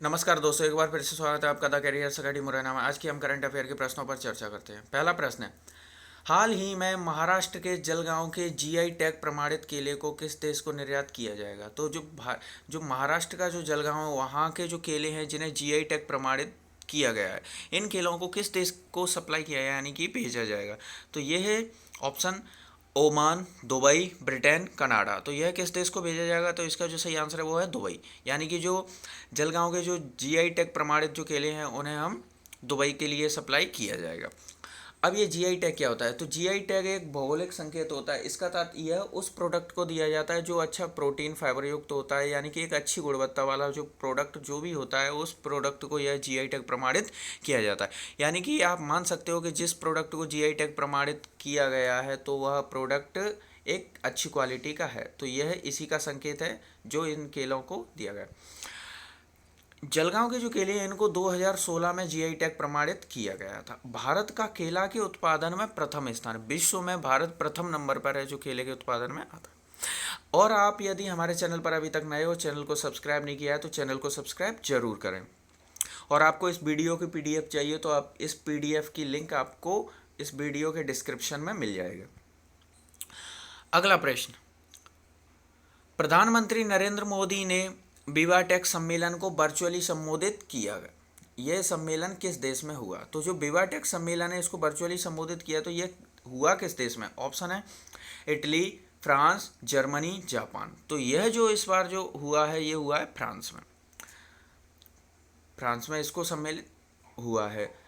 नमस्कार दोस्तों, एक बार फिर से स्वागत है आपका द कैरियर्स अकेडमी मुरैना में। आज की हम करंट अफेयर के प्रश्नों पर चर्चा करते हैं। पहला प्रश्न है, हाल ही में महाराष्ट्र के जलगांव के जीआई टैग प्रमाणित केले को किस देश को निर्यात किया जाएगा? तो जो महाराष्ट्र का जो जलगांव है, वहाँ के जो केले हैं जिन्हें जीआई टैग प्रमाणित किया गया है, इन केलों को किस देश को सप्लाई किया है, यानी कि भेजा जाएगा? तो ये है option Oman, Dubai, Britain, Canada. तो यह किस देश को भेजा जाएगा? तो इसका जो सही आंसर है वो है दुबई। यानी कि जो जलगांव के जो जीआई टैग प्रमाणित जो केले हैं उन्हें हम दुबई के लिए सप्लाई किया जाएगा। अब ये जीआई टैग क्या होता है? तो जीआई टैग एक भौगोलिक संकेत होता है। इसका तात्पर्य यह उस प्रोडक्ट को दिया जाता है जो अच्छा प्रोटीन फाइबर युक्त होता है, यानी कि एक अच्छी गुणवत्ता वाला जो प्रोडक्ट जो भी होता है उस प्रोडक्ट को यह जीआई टैग प्रमाणित किया जाता है। यानी कि आप मान सकते हो कि जिस प्रोडक्ट को जीआई टैग प्रमाणित किया गया है तो वह प्रोडक्ट एक अच्छी क्वालिटी का है। तो यह इसी का संकेत है जो इन केलों को दिया गया। जलगांव के जो केले हैं इनको 2016 में जीआई टैग प्रमाणित किया गया था। भारत का केला के उत्पादन में प्रथम स्थान, विश्व में भारत प्रथम नंबर पर है जो केले के उत्पादन में आता है। और आप यदि हमारे चैनल पर अभी तक नए हो, चैनल को सब्सक्राइब नहीं किया है तो चैनल को सब्सक्राइब जरूर करें। और आपको इस वीडियो की पीडीएफ चाहिए तो आप इस पीडीएफ की लिंक आपको इस वीडियो के डिस्क्रिप्शन में मिल जाएगा। अगला प्रश्न, प्रधानमंत्री नरेंद्र मोदी ने विवाटेक सम्मेलन को वर्चुअली संबोधित किया। यह सम्मेलन किस देश में हुआ? तो जो विवाटेक सम्मेलन है इसको वर्चुअली संबोधित किया, तो यह हुआ किस देश में? ऑप्शन है इटली, फ्रांस, जर्मनी, जापान। तो यह जो इस बार जो हुआ है ये हुआ है फ्रांस में। फ्रांस में इसको सम्मेलित हुआ है।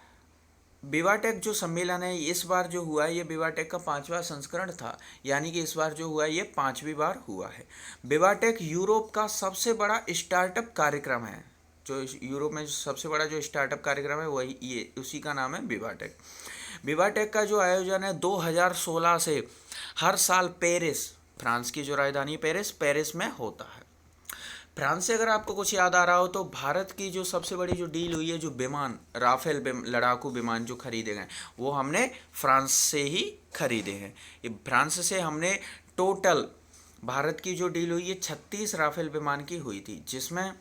विवाटेक जो सम्मेलन है इस बार जो हुआ है ये विवाटेक का 5वां संस्करण था, यानी कि इस बार जो हुआ है ये 5वीं बार हुआ है। विवाटेक यूरोप का सबसे बड़ा स्टार्टअप कार्यक्रम है। जो यूरोप में सबसे बड़ा जो स्टार्टअप कार्यक्रम है वही ये, उसी का नाम है विवाटेक। विवाटेक का जो आयोजन है 2016 से हर साल पेरिस, फ्रांस की जो राजधानी पेरिस में होता है। फ्रांस से अगर आपको कुछ याद आ रहा हो तो भारत की जो सबसे बड़ी जो डील हुई है, जो विमान राफेल लड़ाकू विमान जो खरीदे गए वो हमने फ्रांस से ही खरीदे हैं। ये फ्रांस से हमने टोटल भारत की जो डील हुई है 36 राफेल विमान की हुई थी, जिसमें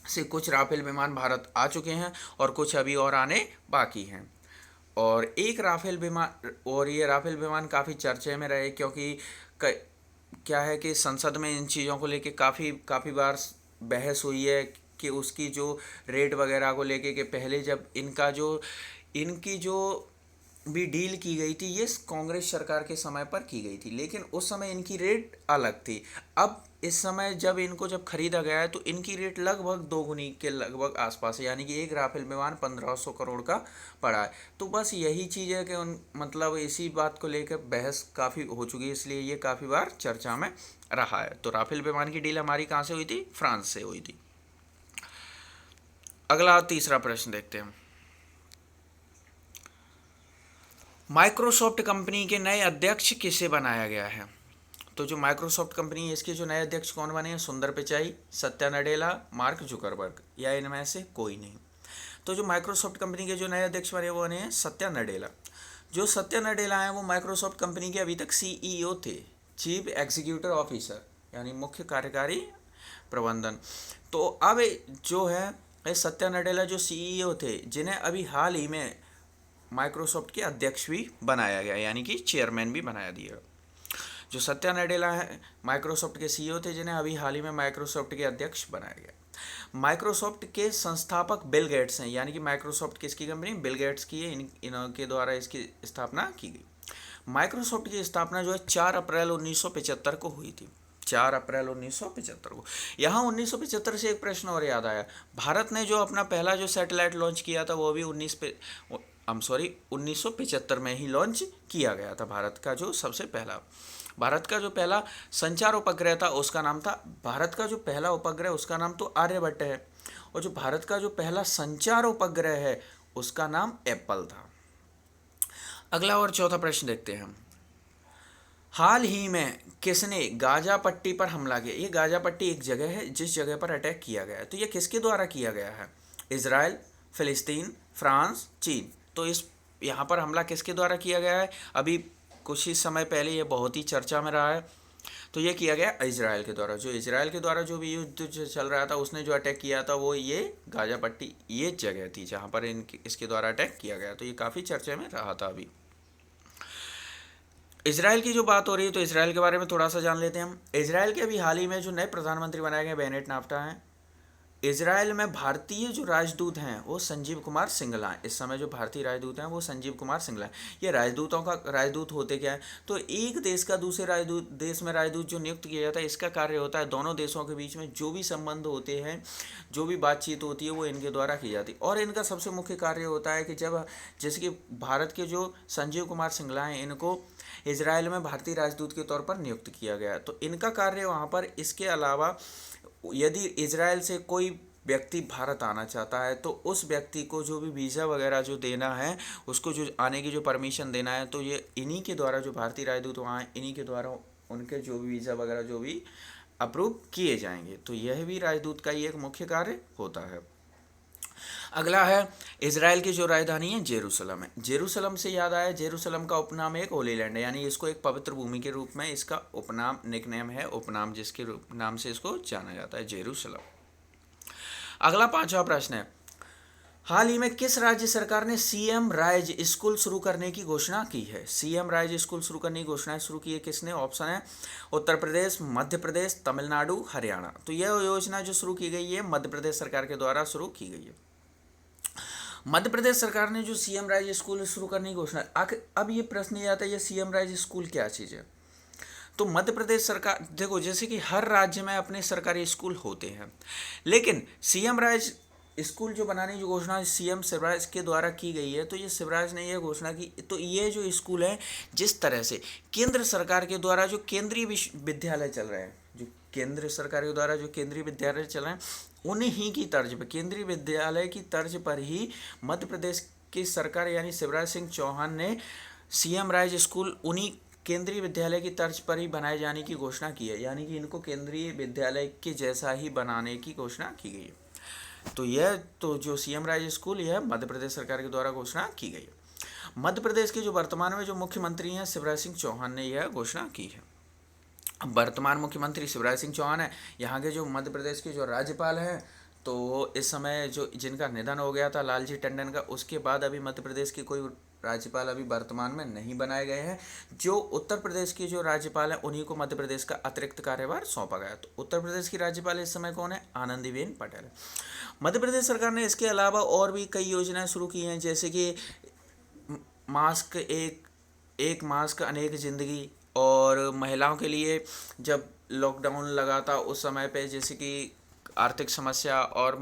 से कुछ राफेल विमान भारत आ चुके हैं और कुछ अभी और आने बाकी हैं। और एक राफेल विमान, और ये राफेल विमान काफ़ी चर्चे में रहे क्योंकि क्या है कि संसद में इन चीज़ों को लेके काफ़ी काफ़ी बार बहस हुई है कि उसकी जो रेट वगैरह को लेके, कि पहले जब इनकी जो भी डील की गई थी ये कांग्रेस सरकार के समय पर की गई थी, लेकिन उस समय इनकी रेट अलग थी। अब इस समय जब खरीदा गया है तो इनकी रेट लगभग दोगुनी के लगभग आसपास है, यानी कि एक राफेल विमान 1500 करोड़ का पड़ा है। तो बस यही चीज़ है कि मतलब इसी बात को लेकर बहस काफ़ी हो चुकी है, इसलिए ये काफ़ी बार चर्चा में रहा है। तो राफेल विमान की डील हमारी कहाँ से हुई थी? फ्रांस से हुई थी। अगला तीसरा प्रश्न देखते हैं, माइक्रोसॉफ्ट कंपनी के नए अध्यक्ष किसे बनाया गया है? तो जो माइक्रोसॉफ्ट कंपनी है इसके जो नए अध्यक्ष कौन बने हैं? सुंदर पिचाई, सत्या नडेला, मार्क जुकरबर्ग, या इनमें से कोई नहीं। तो जो माइक्रोसॉफ्ट कंपनी के जो नए अध्यक्ष बने वो बने हैं सत्या नडेला। जो सत्या नडेला हैं वो माइक्रोसॉफ्ट कंपनी के अभी तक सीईओ थे, चीफ एग्जीक्यूटिव ऑफिसर, यानी मुख्य कार्यकारी प्रबंधन। तो अब जो है सत्या नडेला जो सीईओ थे, जिन्हें अभी हाल ही में माइक्रोसॉफ्ट के अध्यक्ष भी बनाया गया, यानी कि चेयरमैन भी बनाया दिया। जो सत्या नडेला है माइक्रोसॉफ्ट के सीईओ थे, जिन्हें अभी हाल ही में माइक्रोसॉफ्ट के अध्यक्ष बनाया गया। माइक्रोसॉफ्ट के संस्थापक बिल गेट्स हैं, यानी कि माइक्रोसॉफ्ट किसकी कंपनी? बिल गेट्स की है, इनके द्वारा इसकी स्थापना की गई। माइक्रोसॉफ्ट की स्थापना जो है 4 अप्रैल 1975 को हुई थी। 4 अप्रैल 1975 को। यहाँ 1975 से एक प्रश्न और याद आया, भारत ने जो अपना पहला जो सैटेलाइट लॉन्च किया था वो भी 1975 में ही लॉन्च किया गया था। भारत का जो पहला संचार उपग्रह था उसका नाम था, भारत का जो पहला उपग्रह उसका नाम तो आर्यभट्ट है, और जो भारत का जो पहला संचार उपग्रह है उसका नाम एप्पल था। अगला और चौथा प्रश्न देखते हैं हम, हाल ही में किसने गाजा पट्टी पर हमला किया? ये गाजा पट्टी एक जगह है जिस जगह पर अटैक किया गया है, तो ये किसके द्वारा किया गया है? इजराइल, फिलिस्तीन, फ्रांस, चीन। तो इस यहाँ पर हमला किसके द्वारा किया गया है? अभी कुछ ही समय पहले ये बहुत ही चर्चा में रहा है तो ये किया गया इजराइल के द्वारा। जो इजराइल के द्वारा जो भी युद्ध जो चल रहा था, उसने जो अटैक किया था वो ये गाजा पट्टी ये जगह थी जहाँ पर इसके द्वारा अटैक किया गया। तो ये काफ़ी चर्चे में रहा था। अभी इजराइल की जो बात हो रही है तो इजराइल के बारे में थोड़ा सा जान लेते हैं हम। इजराइल के अभी हाल ही में जो नए प्रधानमंत्री बनाए गए बेनेट नाफ्टा हैं। इजराइल में भारतीय जो राजदूत हैं वो संजीव कुमार सिंगला हैं। इस समय जो भारतीय राजदूत हैं वो संजीव कुमार सिंगला हैं। ये राजदूत होते क्या है, तो एक देश का दूसरे देश में राजदूत जो नियुक्त किया जाता है, इसका कार्य होता है दोनों देशों के बीच में जो भी संबंध होते हैं, जो भी बातचीत होती है वो इनके द्वारा की जाती है। और इनका सबसे मुख्य कार्य होता है कि जब जैसे कि भारत के जो संजीव कुमार सिंगला हैं, इनको इजराइल में भारतीय राजदूत के तौर पर नियुक्त किया गया। तो इनका कार्य वहाँ पर, इसके अलावा यदि इजराइल से कोई व्यक्ति भारत आना चाहता है तो उस व्यक्ति को जो भी वीज़ा वगैरह जो देना है, उसको जो आने की जो परमिशन देना है, तो ये इन्हीं के द्वारा, जो भारतीय राजदूत वहाँ हैं इन्हीं के द्वारा उनके जो भी वीज़ा वगैरह जो भी अप्रूव किए जाएंगे। तो यह भी राजदूत का ही एक मुख्य कार्य होता है। अगला है इजराइल की जो राजधानी है जेरूसलम है। जेरूसलम से याद आया, जेरूसलम का उपनाम एक होली लैंड है, यानी इसको एक पवित्र भूमि के रूप में इसका उपनाम, निकनेम है, उपनाम जिसके नाम से इसको जाना जाता है, जेरूसलम। अगला 5वां प्रश्न है, हाल ही में किस राज्य सरकार ने सीएम राइज स्कूल शुरू करने की घोषणा की है। सीएम राइज स्कूल शुरू करने की घोषणा शुरू की है किसने। ऑप्शन है उत्तर प्रदेश, मध्य प्रदेश, तमिलनाडु, हरियाणा। तो यह योजना जो शुरू की गई है मध्य प्रदेश सरकार के द्वारा शुरू की गई है। मध्य प्रदेश सरकार ने जो सीएम राइज स्कूल शुरू करने की घोषणा, अब ये प्रश्न ये आता है, ये सीएम राइज स्कूल क्या चीज़ है। तो मध्य प्रदेश सरकार, देखो जैसे कि हर राज्य में अपने सरकारी स्कूल होते हैं, लेकिन सीएम राइज स्कूल जो बनाने की जो घोषणा सीएम शिवराज के द्वारा की गई है, तो ये शिवराज ने यह घोषणा की। तो ये जो स्कूल है, जिस तरह से केंद्र सरकार के द्वारा जो केंद्रीय विद्यालय चल रहे हैं, जो केंद्र सरकार के द्वारा जो केंद्रीय विद्यालय चल रहे हैं, उन्हीं की तर्ज पर, केंद्रीय विद्यालय की तर्ज पर ही मध्य प्रदेश की सरकार यानी शिवराज सिंह चौहान ने सीएम राइज स्कूल उन्हीं केंद्रीय विद्यालय की तर्ज पर ही बनाए जाने की घोषणा की है, यानी कि इनको केंद्रीय विद्यालय के जैसा ही बनाने की घोषणा की गई है। तो जो सीएम राइज स्कूल, यह मध्य प्रदेश सरकार के द्वारा घोषणा की गई है। मध्य प्रदेश के जो वर्तमान में जो मुख्यमंत्री हैं शिवराज सिंह चौहान ने यह घोषणा की है। वर्तमान मुख्यमंत्री शिवराज सिंह चौहान है। यहाँ के जो मध्य प्रदेश के जो राज्यपाल हैं, तो इस समय जो जिनका निधन हो गया था लालजी टंडन का, उसके बाद अभी मध्य प्रदेश के कोई राज्यपाल अभी वर्तमान में नहीं बनाए गए हैं। जो उत्तर प्रदेश के जो राज्यपाल हैं उन्हीं को मध्य प्रदेश का अतिरिक्त कार्यभार सौंपा गया। तो उत्तर प्रदेश की राज्यपाल इस समय कौन है, आनंदीबेन पटेल। मध्य प्रदेश सरकार ने इसके अलावा और भी कई योजनाएं शुरू की हैं, जैसे कि मास्क एक मास्क अनेक ज़िंदगी, और महिलाओं के लिए जब लॉकडाउन लगा था उस समय पे, जैसे कि आर्थिक समस्या और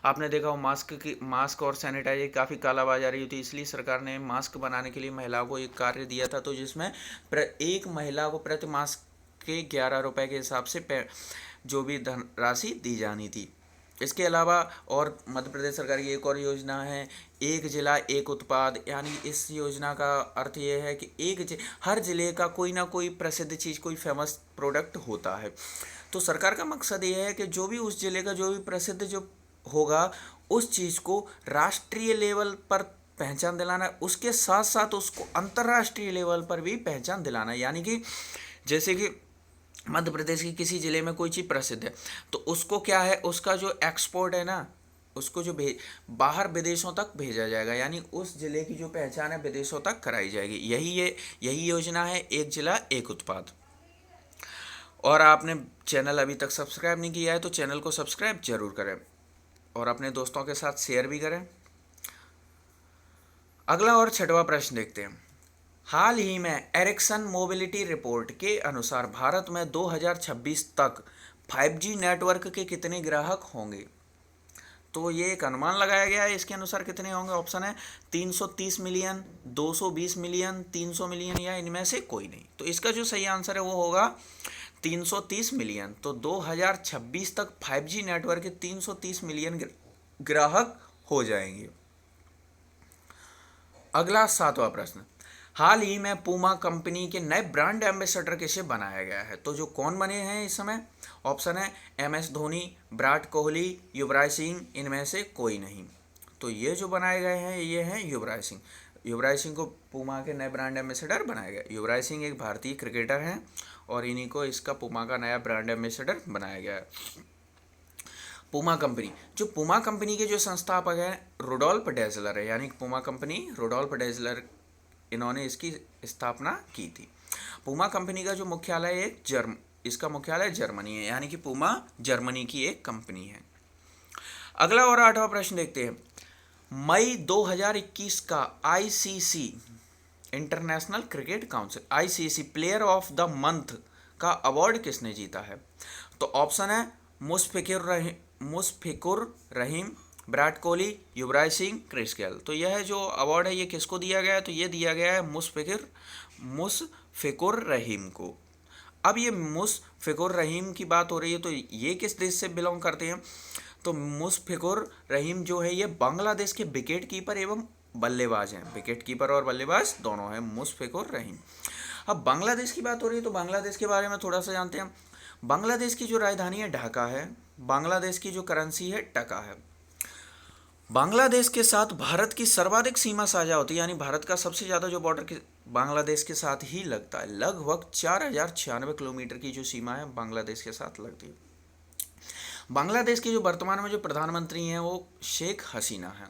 आपने देखा हो मास्क और सैनिटाइजर काफ़ी कालाबाजारी हुई थी, इसलिए सरकार ने मास्क बनाने के लिए महिलाओं को एक कार्य दिया था, तो जिसमें एक महिला को प्रति मास्क के 11 रुपये के हिसाब से जो भी धनराशि दी जानी थी। इसके अलावा और मध्य प्रदेश सरकार की एक और योजना है, एक जिला एक उत्पाद, यानी इस योजना का अर्थ ये है कि हर जिले का कोई ना कोई प्रसिद्ध चीज़, कोई फेमस प्रोडक्ट होता है। तो सरकार का मकसद ये है कि जो भी उस जिले का जो भी प्रसिद्ध जो होगा, उस चीज़ को राष्ट्रीय लेवल पर पहचान दिलाना, उसके साथ साथ उसको अंतर्राष्ट्रीय लेवल पर भी पहचान दिलाना। यानी कि जैसे कि मध्य प्रदेश के किसी ज़िले में कोई चीज़ प्रसिद्ध है, तो उसको क्या है, उसका जो एक्सपोर्ट है ना, उसको जो बाहर विदेशों तक भेजा जाएगा, यानी उस ज़िले की जो पहचान है विदेशों तक कराई जाएगी। यही योजना है, एक जिला एक उत्पाद। और आपने चैनल अभी तक सब्सक्राइब नहीं किया है तो चैनल को सब्सक्राइब जरूर करें और अपने दोस्तों के साथ शेयर भी करें। अगला और 6वां प्रश्न देखते हैं। हाल ही में एरिक्सन मोबिलिटी रिपोर्ट के अनुसार भारत में 2026 तक 5G नेटवर्क के कितने ग्राहक होंगे। तो ये एक अनुमान लगाया गया है, इसके अनुसार कितने होंगे। ऑप्शन है 330 मिलियन, 220 मिलियन, 300 मिलियन, या इनमें से कोई नहीं। तो इसका जो सही आंसर है वो होगा 330 मिलियन। तो 2026 तक 5G नेटवर्क के 330 मिलियन ग्राहक हो जाएंगे। अगला 7वां प्रश्न, हाल ही में पूमा कंपनी के नए ब्रांड एम्बेसडर किसे बनाया गया है। तो जो कौन बने हैं इस समय, ऑप्शन है MS धोनी, विराट कोहली, युवराज सिंह, इनमें से कोई नहीं। तो ये जो बनाए गए हैं ये हैं युवराज सिंह। युवराज सिंह को पूमा के नए ब्रांड एम्बेसडर बनाया गया। युवराज सिंह एक भारतीय क्रिकेटर हैं और इन्हीं को इसका पुमा का नया ब्रांड एम्बेसडर बनाया गया है। पुमा कंपनी, जो पुमा कंपनी के जो संस्थापक हैं रुडोल्फ डेजलर है, यानी पुमा कंपनी रुडोल्फ डेजलर, इन्होंने इसकी स्थापना की थी। पुमा कंपनी का जो मुख्यालय है इसका मुख्यालय जर्मनी है, यानी कि पुमा जर्मनी की एक कंपनी है। अगला और 8वां प्रश्न देखते हैं। मई 2021 का ICC international cricket council ICC player of the month का अवार्ड किसने जीता है? तो ऑप्शन है मुशफिकुर रहीम, विराट कोहली, युवराज सिंह, क्रिस गेल। तो यह जो अवार्ड है ये किसको दिया गया है? तो ये दिया गया है मुशफिकुर रहीम को। अब ये मुशफिकुर रहीम की बात हो रही है, तो ये किस देश से बिलोंग करते हैं? तो मुशफिकुर रहीम जो है ये बांग्लादेश के विकेट कीपर एवं बल्लेबाज हैं। विकेट कीपर और बल्लेबाज दोनों हैं मुशफिकुर रहीम। अब बांग्लादेश की बात हो रही है तो बांग्लादेश के बारे में थोड़ा सा जानते हैं। बांग्लादेश की जो राजधानी है ढाका है। बांग्लादेश की जो करेंसी है टका है। बांग्लादेश के साथ भारत की सर्वाधिक सीमा साझा होती है, यानी भारत का सबसे ज़्यादा जो बॉर्डर बांग्लादेश के साथ ही लगता है। लगभग 4096 किलोमीटर की जो सीमा है बांग्लादेश के साथ लगती है। बांग्लादेश के जो वर्तमान में जो प्रधानमंत्री हैं वो शेख हसीना हैं।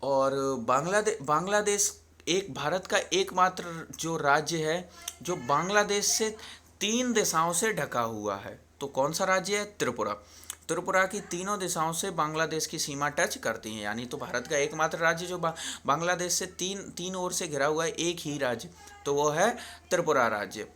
और बांग्लादेश एक भारत का एकमात्र जो राज्य है जो बांग्लादेश से 3 दिशाओं से ढका हुआ है। तो कौन सा राज्य है? त्रिपुरा। त्रिपुरा की तीनों दिशाओं से बांग्लादेश की सीमा टच करती हैं, यानी तो भारत का एकमात्र राज्य जो बांग्लादेश से तीन ओर से घिरा हुआ है, एक ही राज्य, तो वो है त्रिपुरा राज्य।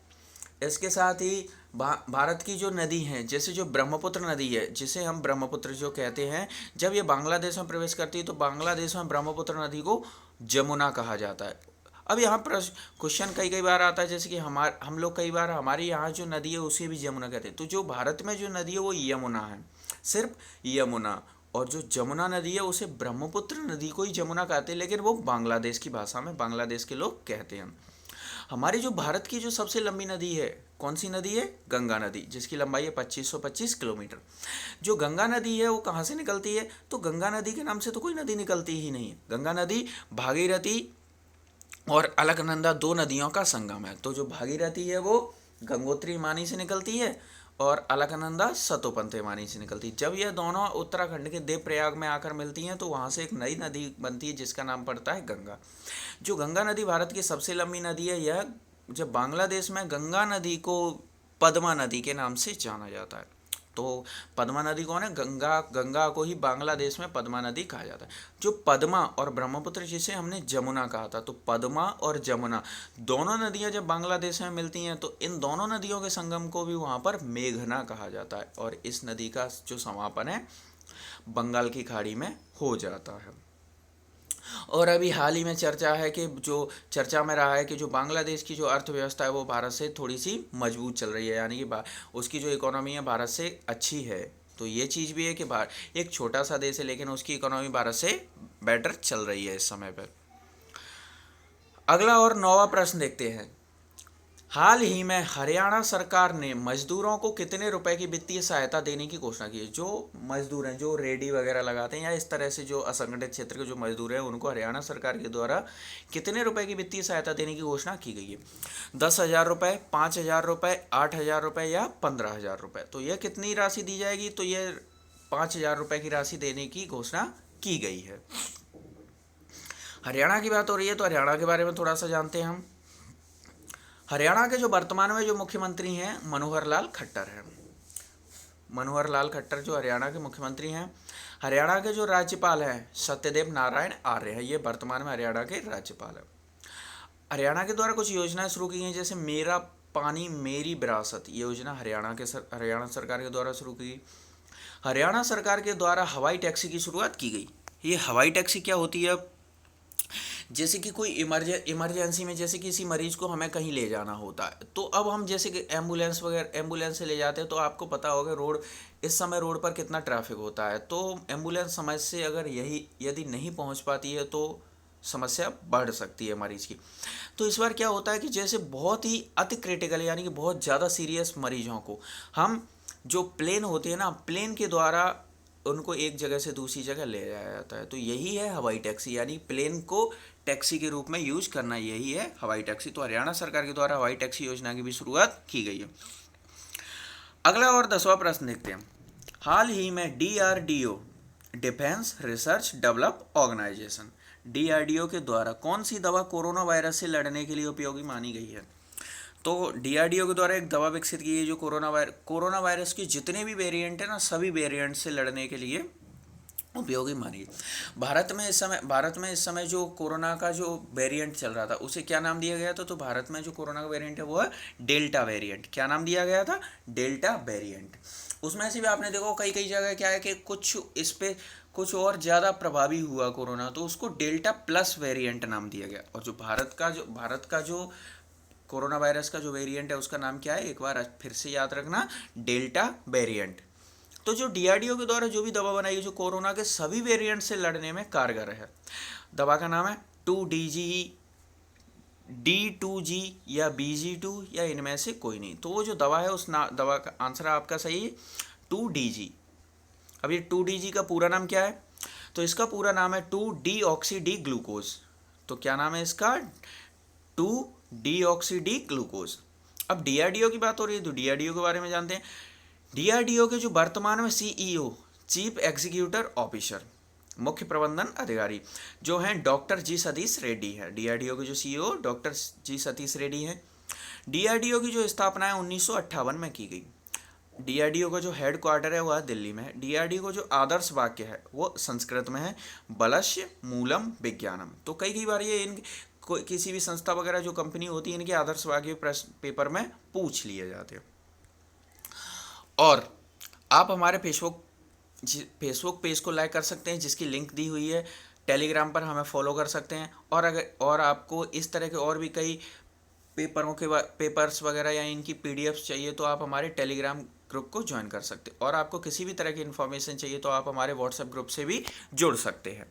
इसके साथ ही भारत की जो नदी हैं, जैसे जो ब्रह्मपुत्र नदी है, जिसे हम ब्रह्मपुत्र जो कहते हैं, जब ये बांग्लादेश में प्रवेश करती है तो बांग्लादेश में ब्रह्मपुत्र नदी को जमुना कहा जाता है। अब यहाँ पर क्वेश्चन कई बार आता है, जैसे कि हम लोग कई बार हमारे यहाँ जो नदी है उसे भी जमुना कहते हैं। तो जो भारत में जो नदी है वो यमुना है, सिर्फ यमुना। और जो जमुना नदी है उसे ब्रह्मपुत्र नदी को ही जमुना कहते हैं, लेकिन वो बांग्लादेश की भाषा में बांग्लादेश के लोग कहते हैं। हमारी जो भारत की जो सबसे लंबी नदी है, कौन सी नदी है? गंगा नदी, जिसकी लंबाई है 2525 किलोमीटर। जो गंगा नदी है वो कहाँ से निकलती है? तो गंगा नदी के नाम से तो कोई नदी निकलती ही नहीं है। गंगा नदी भागीरथी और अलकनंदा 2 नदियों का संगम है। तो जो भागीरथी है वो गंगोत्री हिमानी से निकलती है और अलकनंदा सतोपंथ हिमानी से निकलती है। जब यह दोनों उत्तराखंड के देवप्रयाग में आकर मिलती हैं तो वहाँ से एक नई नदी बनती है जिसका नाम पड़ता है गंगा। जो गंगा नदी भारत की सबसे लंबी नदी है, यह जब बांग्लादेश में गंगा नदी को पद्मा नदी के नाम से जाना जाता है। तो पद्मा नदी कौन है? गंगा को ही बांग्लादेश में पद्मा नदी कहा जाता है। जो पद्मा और ब्रह्मपुत्र जिसे हमने जमुना कहा था, तो पद्मा और जमुना दोनों नदियां जब बांग्लादेश में मिलती हैं तो इन दोनों नदियों के संगम को भी वहाँ पर मेघना कहा जाता है। और इस नदी का जो समापन है बंगाल की खाड़ी में हो जाता है। और अभी हाल ही में चर्चा में रहा है कि जो बांग्लादेश की जो अर्थव्यवस्था है वो भारत से थोड़ी सी मजबूत चल रही है, यानी कि उसकी जो इकोनॉमी है भारत से अच्छी है। तो ये चीज़ भी है कि एक छोटा सा देश है लेकिन उसकी इकोनॉमी भारत से बेटर चल रही है इस समय पर। अगला और 9वां प्रश्न देखते हैं। हाल ही में हरियाणा सरकार ने मजदूरों को कितने रुपए की वित्तीय सहायता देने की घोषणा की है? जो मजदूर हैं, जो रेडी वगैरह लगाते हैं या इस तरह से जो असंगठित क्षेत्र के जो मजदूर हैं, उनको हरियाणा सरकार के द्वारा कितने रुपए की वित्तीय सहायता देने की घोषणा की गई है? 10,000 रुपये, 5,000 रुपये, 8,000 रुपये या 15,000 रुपये। तो यह कितनी राशि दी जाएगी? तो यह 5,000 रुपये की राशि देने की घोषणा की गई है। हरियाणा की बात हो रही है तो हरियाणा के बारे में थोड़ा सा जानते हैं हम। हरियाणा के जो वर्तमान में जो मुख्यमंत्री हैं मनोहर लाल खट्टर हैं। मनोहर लाल खट्टर जो हरियाणा के मुख्यमंत्री हैं। हरियाणा के जो राज्यपाल हैं सत्यदेव नारायण आर्य हैं, ये वर्तमान में हरियाणा के राज्यपाल हैं। हरियाणा के द्वारा कुछ योजनाएं शुरू की गई, जैसे मेरा पानी मेरी विरासत, ये योजना हरियाणा सरकार के द्वारा शुरू की गई। हरियाणा सरकार के द्वारा हवाई टैक्सी की शुरुआत की गई। ये हवाई टैक्सी क्या होती है? जैसे कि कोई इमरजेंसी में जैसे किसी मरीज को हमें कहीं ले जाना होता है, तो अब हम जैसे कि एम्बुलेंस से ले जाते हैं, तो आपको पता होगा इस समय रोड पर कितना ट्रैफिक होता है। तो एम्बुलेंस समय से अगर यदि नहीं पहुंच पाती है तो समस्या बढ़ सकती है मरीज की। तो इस बार क्या होता है कि जैसे बहुत ही अति क्रिटिकल यानी कि बहुत ज़्यादा सीरियस मरीजों को हम जो प्लेन होती है ना, प्लेन के द्वारा उनको एक जगह से दूसरी जगह ले जाया जाता है। तो यही है हवाई टैक्सी, यानी प्लेन को टैक्सी के रूप में यूज करना, यही है हवाई टैक्सी। तो हरियाणा सरकार के द्वारा हवाई टैक्सी योजना की भी शुरुआत की गई है। अगला और 10वां प्रश्न देखते हैं। हाल ही में DRDO, defence research develop organisation, DRDO के द्वारा कौन सी दवा कोरोना वायरस से लड़ने के लिए उपयोगी मानी गई है? तो DRDO के द्वारा एक दवा विकसित की गई जो कोरोना वायरस के जितने भी वेरिएंट है ना, सभी वेरिएंट से लड़ने के लिए उपयोगी मानी। भारत में इस समय जो कोरोना का जो वेरिएंट चल रहा था उसे क्या नाम दिया गया था? तो भारत में जो कोरोना का वेरिएंट है वो है डेल्टा वेरिएंट। क्या नाम दिया गया था? Delta variant. उसमें से भी आपने देखो कई कई जगह क्या है कि कुछ इस पे कुछ और ज़्यादा प्रभावी हुआ कोरोना, तो उसको डेल्टा प्लस वेरिएंट नाम दिया गया। और जो भारत का जो कोरोना वायरस का जो वेरिएंट है उसका नाम क्या है? एक बार फिर से याद रखना, डेल्टा वेरिएंट। तो जो DRDO के द्वारा जो भी दवा बनाई गई जो कोरोना के सभी वेरिएंट से लड़ने में कारगर है, दवा का नाम है 2DG, D2G या BG2 या इनमें से कोई नहीं। तो वो जो दवा है दवा का आंसर आपका सही है 2DG। अब ये 2DG का पूरा नाम क्या है? तो इसका पूरा नाम है 2-डीऑक्सी-डी ग्लूकोज। तो क्या नाम है इसका? 2-डीऑक्सी-डी ग्लूकोज। अब DRDO की बात हो रही है तो DRDO के बारे में जानते हैं। DRDO के जो वर्तमान में CEO, चीफ एग्जीक्यूटिव ऑफिसर, मुख्य प्रबंधन अधिकारी जो हैं डॉक्टर जी सतीश रेड्डी है। DRDO के जो CEO डॉक्टर जी सतीश रेड्डी हैं। DRDO की जो स्थापना है 1958 में की गई। DRDO का जो हेड क्वार्टर है वह दिल्ली में है। DRDO का जो आदर्श वाक्य है वो संस्कृत में है, बलस्य मूलम विज्ञानम। तो कई बार ये किसी भी संस्था वगैरह जो कंपनी होती है इनके आदर्श वाक्य प्रश्न पेपर में पूछ लिए जाते हैं। और आप हमारे फेसबुक पेज को लाइक कर सकते हैं जिसकी लिंक दी हुई है। टेलीग्राम पर हमें फॉलो कर सकते हैं। और आपको इस तरह के और भी कई पेपर्स वगैरह या इनकी PDFs चाहिए तो आप हमारे टेलीग्राम ग्रुप को ज्वाइन कर सकते हैं। और आपको किसी भी तरह की इन्फॉर्मेशन चाहिए तो आप हमारे व्हाट्सएप ग्रुप से भी जुड़ सकते हैं।